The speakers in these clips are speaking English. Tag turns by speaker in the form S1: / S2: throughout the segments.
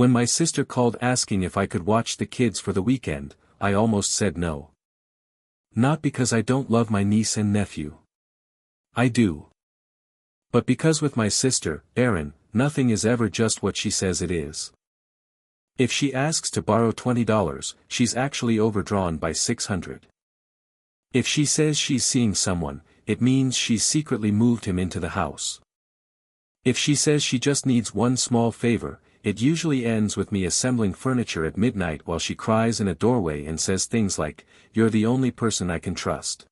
S1: When my sister called asking if I could watch the kids for the weekend, I almost said no. Not because I don't love my niece and nephew. I do. But because with my sister, Erin, nothing is ever just what she says it is. If she asks to borrow $20, she's actually overdrawn by $600. If she says she's seeing someone, it means she's secretly moved him into the house. If she says she just needs one small favor, it usually ends with me assembling furniture at midnight while she cries in a doorway and says things like, "You're the only person I can trust."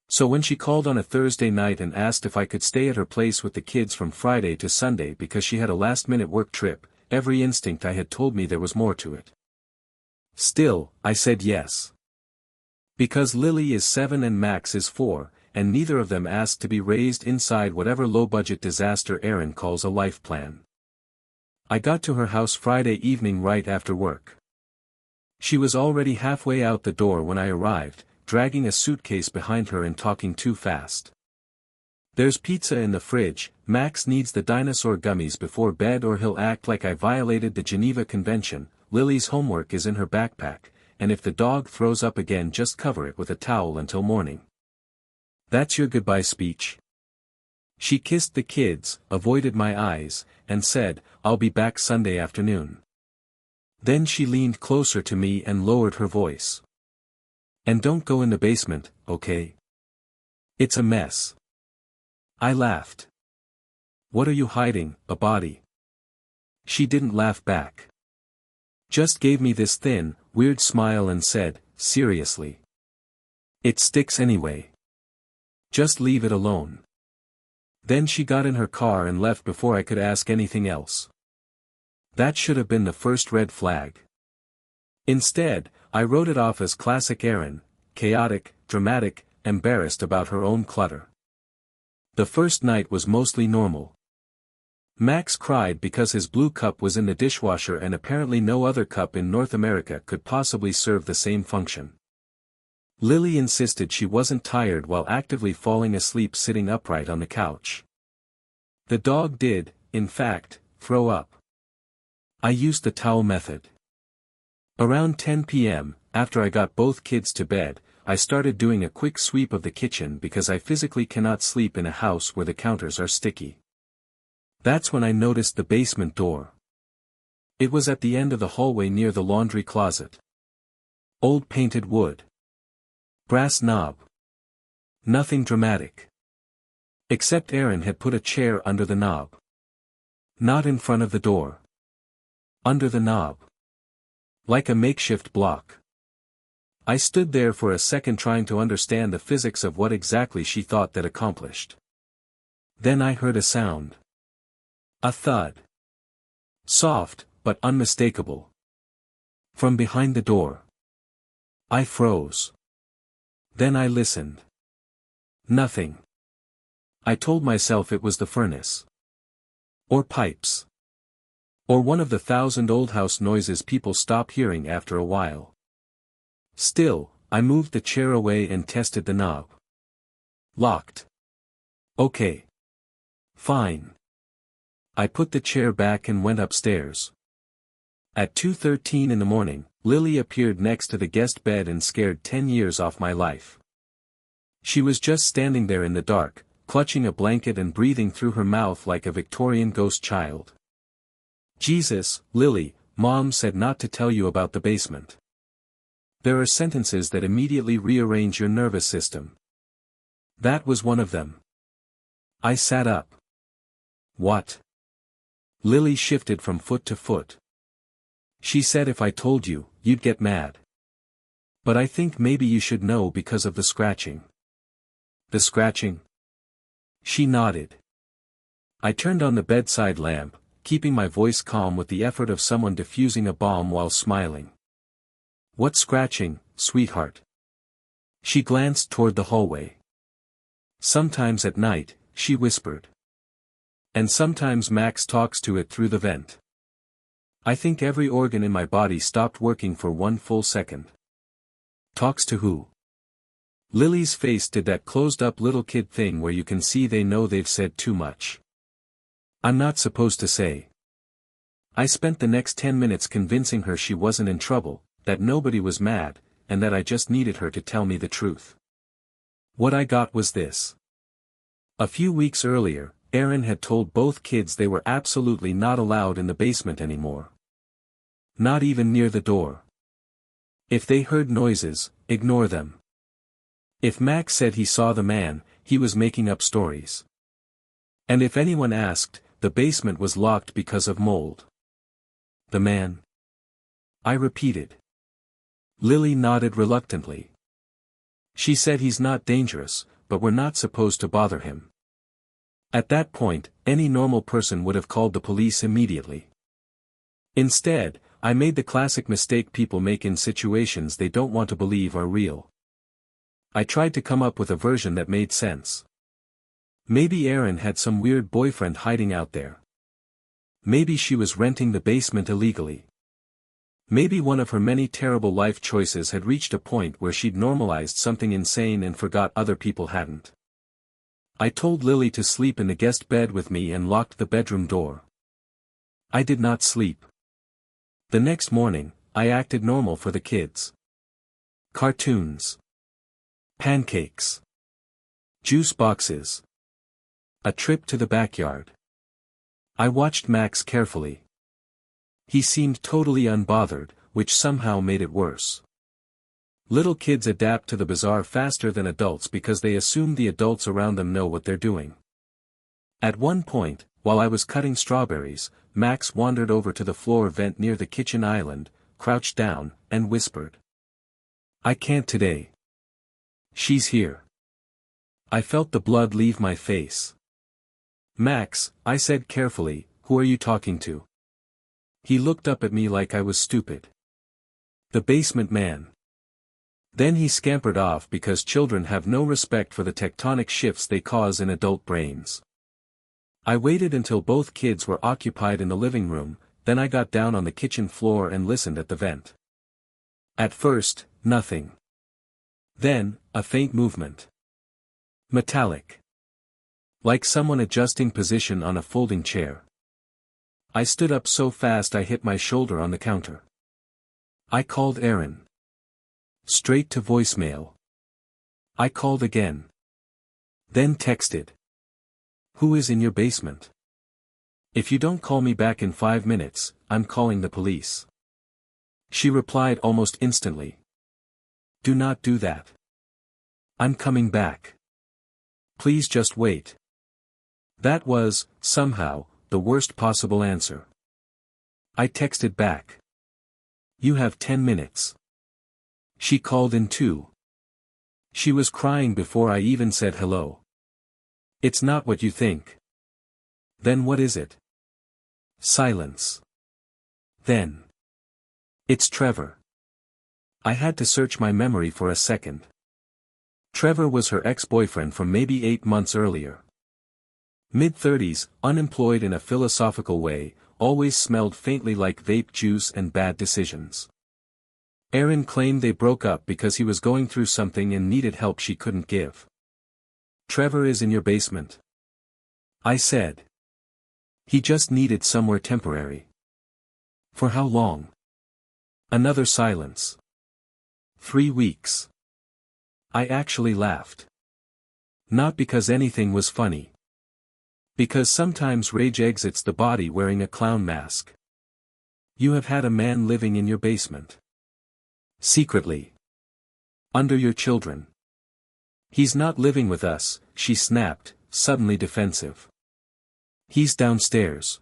S1: So when she called on a Thursday night and asked if I could stay at her place with the kids from Friday to Sunday because she had a last-minute work trip, every instinct I had told me there was more to it. Still, I said yes. Because Lily is 7 and Max is 4, and neither of them asked to be raised inside whatever low-budget disaster Erin calls a life plan. I got to her house Friday evening right after work. She was already halfway out the door when I arrived, dragging a suitcase behind her and talking too fast. "There's pizza in the fridge, Max needs the dinosaur gummies before bed or he'll act like I violated the Geneva Convention, Lily's homework is in her backpack, and if the dog throws up again just cover it with a towel until morning. That's your goodbye speech?" She kissed the kids, avoided my eyes, and said, "I'll be back Sunday afternoon." Then she leaned closer to me and lowered her voice. "And don't go in the basement, okay? It's a mess." I laughed. "What are you hiding, a body?" She didn't laugh back. Just gave me this thin, weird smile and said, "Seriously. It sticks anyway. Just leave it alone." Then she got in her car and left before I could ask anything else. That should have been the first red flag. Instead, I wrote it off as classic Erin, chaotic, dramatic, embarrassed about her own clutter. The first night was mostly normal. Max cried because his blue cup was in the dishwasher and apparently no other cup in North America could possibly serve the same function. Lily insisted she wasn't tired while actively falling asleep sitting upright on the couch. The dog did, in fact, throw up. I used the towel method. Around 10 p.m., after I got both kids to bed, I started doing a quick sweep of the kitchen because I physically cannot sleep in a house where the counters are sticky. That's when I noticed the basement door. It was at the end of the hallway near the laundry closet. Old painted wood. Brass knob. Nothing dramatic. Except Erin had put a chair under the knob. Not in front of the door. Under the knob. Like a makeshift block. I stood there for a second trying to understand the physics of what exactly she thought that accomplished. Then I heard a sound. A thud. Soft, but unmistakable. From behind the door. I froze. Then I listened. Nothing. I told myself it was the furnace. Or pipes. Or one of the 1,000 old house noises people stop hearing after a while. Still, I moved the chair away and tested the knob. Locked. Okay. Fine. I put the chair back and went upstairs. At 2:13 in the morning, Lily appeared next to the guest bed and scared 10 years off my life. She was just standing there in the dark, clutching a blanket and breathing through her mouth like a Victorian ghost child. "Jesus, Lily, Mom said not to tell you about the basement." There are sentences that immediately rearrange your nervous system. That was one of them. I sat up. "What?" Lily shifted from foot to foot. "She said if I told you, you'd get mad. But I think maybe you should know because of the scratching." "The scratching?" She nodded. I turned on the bedside lamp, keeping my voice calm with the effort of someone diffusing a bomb while smiling. "What scratching, sweetheart?" She glanced toward the hallway. "Sometimes at night," she whispered. "And sometimes Max talks to it through the vent." I think every organ in my body stopped working for one full second. Talks to who? Lily's face did that closed-up little kid thing where you can see they know they've said too much. "I'm not supposed to say." I spent the next 10 minutes convincing her she wasn't in trouble, that nobody was mad, and that I just needed her to tell me the truth. What I got was this. A few weeks earlier, Erin had told both kids they were absolutely not allowed in the basement anymore. Not even near the door. If they heard noises, ignore them. If Max said he saw the man, he was making up stories. And if anyone asked, the basement was locked because of mold. The man? I repeated. Lily nodded reluctantly. She said he's not dangerous, but we're not supposed to bother him. At that point, any normal person would have called the police immediately. Instead, I made the classic mistake people make in situations they don't want to believe are real. I tried to come up with a version that made sense. Maybe Erin had some weird boyfriend hiding out there. Maybe she was renting the basement illegally. Maybe one of her many terrible life choices had reached a point where she'd normalized something insane and forgot other people hadn't. I told Lily to sleep in the guest bed with me and locked the bedroom door. I did not sleep. The next morning, I acted normal for the kids. Cartoons. Pancakes. Juice boxes. A trip to the backyard. I watched Max carefully. He seemed totally unbothered, which somehow made it worse. Little kids adapt to the bizarre faster than adults because they assume the adults around them know what they're doing. At one point, while I was cutting strawberries, Max wandered over to the floor vent near the kitchen island, crouched down, and whispered. "I can't today. She's here." I felt the blood leave my face. "Max," I said carefully, "who are you talking to?" He looked up at me like I was stupid. "The basement man." Then he scampered off because children have no respect for the tectonic shifts they cause in adult brains. I waited until both kids were occupied in the living room, then I got down on the kitchen floor and listened at the vent. At first, nothing. Then, a faint movement. Metallic. Like someone adjusting position on a folding chair. I stood up so fast I hit my shoulder on the counter. I called Erin. Straight to voicemail. I called again. Then texted. "Who is in your basement? If you don't call me back in 5 minutes, I'm calling the police." She replied almost instantly. "Do not do that. I'm coming back. Please just wait." That was, somehow, the worst possible answer. I texted back. "You have 10 minutes. She called in too. She was crying before I even said hello. "It's not what you think." "Then what is it?" Silence. Then. "It's Trevor." I had to search my memory for a second. Trevor was her ex-boyfriend from maybe 8 months earlier. Mid-30s, unemployed in a philosophical way, always smelled faintly like vape juice and bad decisions. Erin claimed they broke up because he was going through something and needed help she couldn't give. "Trevor is in your basement," I said. "He just needed somewhere temporary." "For how long?" Another silence. 3 weeks. I actually laughed. Not because anything was funny. Because sometimes rage exits the body wearing a clown mask. You have had a man living in your basement. Secretly. Under your children. "He's not living with us," she snapped, suddenly defensive. "He's downstairs."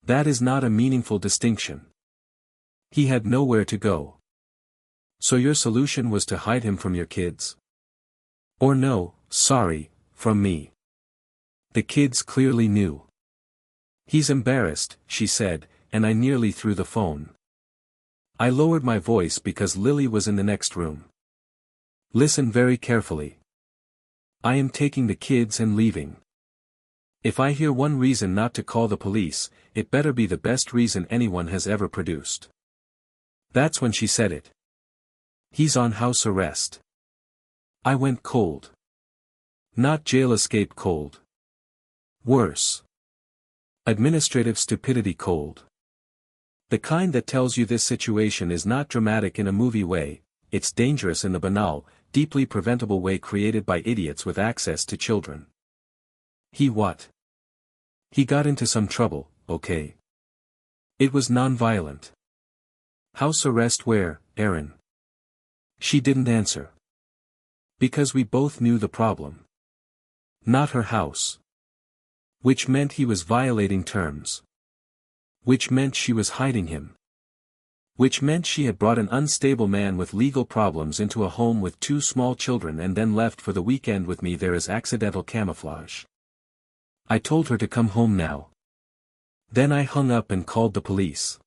S1: That is not a meaningful distinction. He had nowhere to go. So your solution was to hide him from your kids? Or no, sorry, from me. The kids clearly knew. "He's embarrassed," she said, and I nearly threw the phone. I lowered my voice because Lily was in the next room. "Listen very carefully. I am taking the kids and leaving. If I hear one reason not to call the police, it better be the best reason anyone has ever produced." That's when she said it. "He's on house arrest." I went cold. Not jail escape cold. Worse. Administrative stupidity cold. The kind that tells you this situation is not dramatic in a movie way, it's dangerous in the banal, deeply preventable way created by idiots with access to children. He what? He got into some trouble, okay. It was non-violent. House arrest where, Erin? She didn't answer. Because we both knew the problem. Not her house. Which meant he was violating terms. Which meant she was hiding him. Which meant she had brought an unstable man with legal problems into a home with 2 small children and then left for the weekend with me there as accidental camouflage. I told her to come home now. Then I hung up and called the police.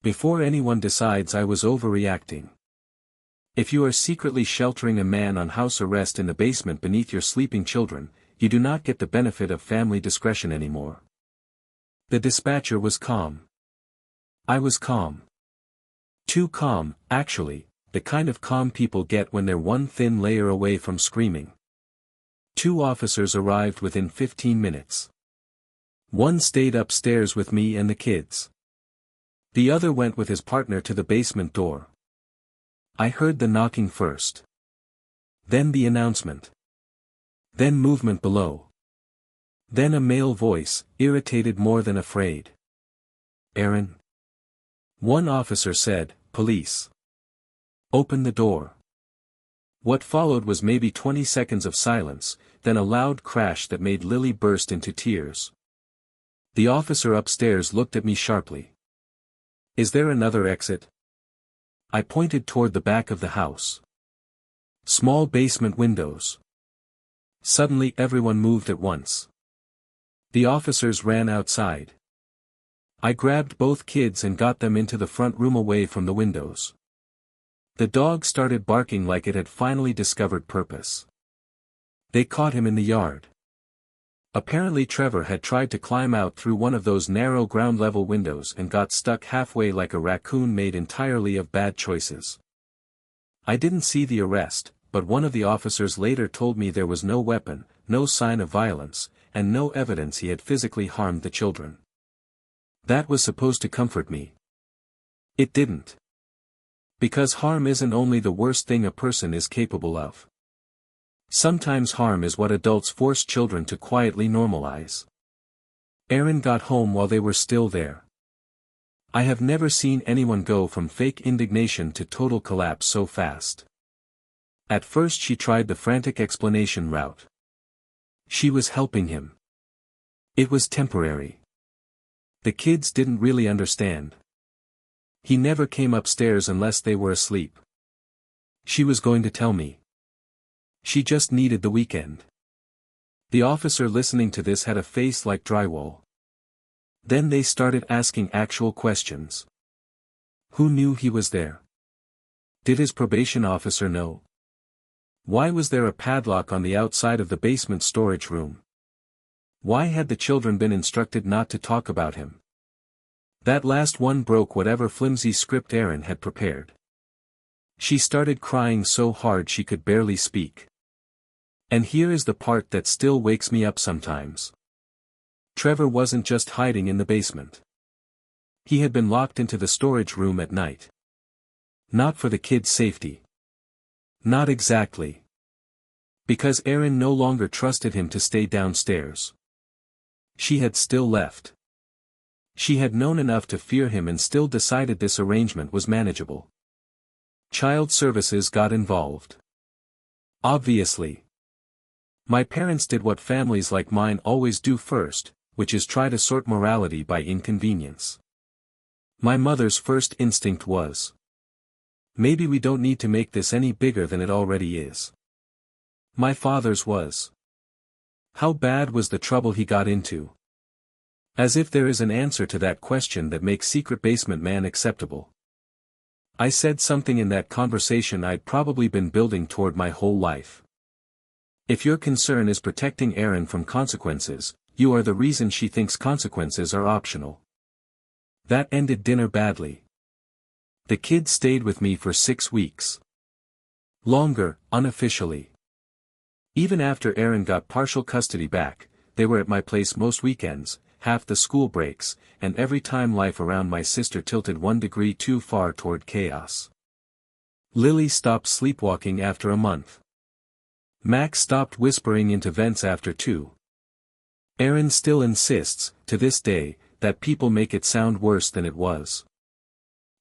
S1: Before anyone decides I was overreacting. If you are secretly sheltering a man on house arrest in the basement beneath your sleeping children, you do not get the benefit of family discretion anymore. The dispatcher was calm. I was calm. Too calm, actually, the kind of calm people get when they're one thin layer away from screaming. 2 officers arrived within 15 minutes. One stayed upstairs with me and the kids. The other went with his partner to the basement door. I heard the knocking first. Then the announcement. Then movement below. Then a male voice, irritated more than afraid. Erin? One officer said, police. Open the door. What followed was maybe 20 seconds of silence, then a loud crash that made Lily burst into tears. The officer upstairs looked at me sharply. Is there another exit? I pointed toward the back of the house. Small basement windows. Suddenly everyone moved at once. The officers ran outside. I grabbed both kids and got them into the front room away from the windows. The dog started barking like it had finally discovered purpose. They caught him in the yard. Apparently Trevor had tried to climb out through one of those narrow ground-level windows and got stuck halfway like a raccoon made entirely of bad choices. I didn't see the arrest, but one of the officers later told me there was no weapon, no sign of violence, and no evidence he had physically harmed the children. That was supposed to comfort me. It didn't. Because harm isn't only the worst thing a person is capable of. Sometimes harm is what adults force children to quietly normalize. Erin got home while they were still there. I have never seen anyone go from fake indignation to total collapse so fast. At first she tried the frantic explanation route. She was helping him. It was temporary. The kids didn't really understand. He never came upstairs unless they were asleep. She was going to tell me. She just needed the weekend. The officer listening to this had a face like drywall. Then they started asking actual questions. Who knew he was there? Did his probation officer know? Why was there a padlock on the outside of the basement storage room? Why had the children been instructed not to talk about him? That last one broke whatever flimsy script Erin had prepared. She started crying so hard she could barely speak. And here is the part that still wakes me up sometimes. Trevor wasn't just hiding in the basement. He had been locked into the storage room at night. Not for the kids' safety. Not exactly. Because Erin no longer trusted him to stay downstairs. She had still left. She had known enough to fear him and still decided this arrangement was manageable. Child services got involved. Obviously. My parents did what families like mine always do first, which is try to sort morality by inconvenience. My mother's first instinct was, maybe we don't need to make this any bigger than it already is. My father's was, how bad was the trouble he got into? As if there is an answer to that question that makes Secret Basement Man acceptable. I said something in that conversation I'd probably been building toward my whole life. If your concern is protecting Erin from consequences, you are the reason she thinks consequences are optional. That ended dinner badly. The kids stayed with me for 6 weeks. Longer, unofficially. Even after Erin got partial custody back, they were at my place most weekends, half the school breaks, and every time life around my sister tilted 1 degree too far toward chaos. Lily stopped sleepwalking after a month. Max stopped whispering into vents after 2. Erin still insists, to this day, that people make it sound worse than it was.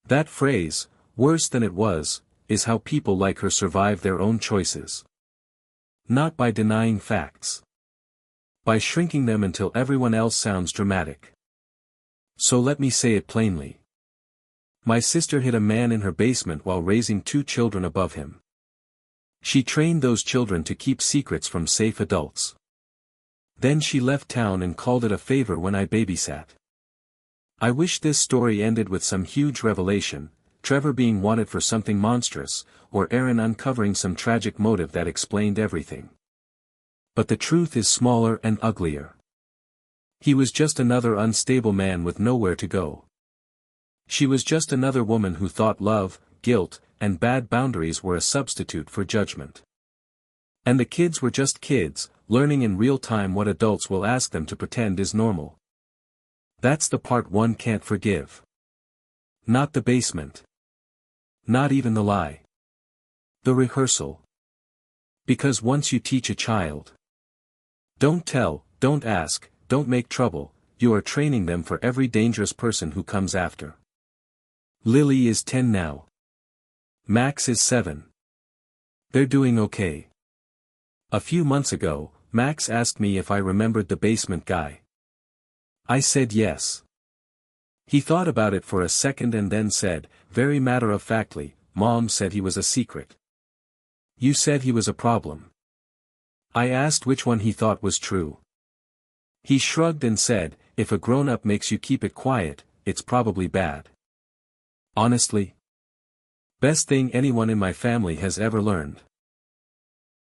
S1: That phrase, worse than it was, is how people like her survive their own choices. Not by denying facts. By shrinking them until everyone else sounds dramatic. So let me say it plainly. My sister hid a man in her basement while raising 2 children above him. She trained those children to keep secrets from safe adults. Then she left town and called it a favor when I babysat. I wish this story ended with some huge revelation, Trevor being wanted for something monstrous, or Erin uncovering some tragic motive that explained everything. But the truth is smaller and uglier. He was just another unstable man with nowhere to go. She was just another woman who thought love, guilt, and bad boundaries were a substitute for judgment. And the kids were just kids, learning in real time what adults will ask them to pretend is normal. That's the part one can't forgive. Not the basement. Not even the lie. The rehearsal. Because once you teach a child, don't tell, don't ask, don't make trouble, you are training them for every dangerous person who comes after. Lily is 10 now. Max is 7. They're doing okay. A few months ago, Max asked me if I remembered the basement guy. I said yes. He thought about it for a second and then said, very matter-of-factly, Mom said he was a secret. You said he was a problem. I asked which one he thought was true. He shrugged and said, if a grown-up makes you keep it quiet, it's probably bad. Honestly? Best thing anyone in my family has ever learned.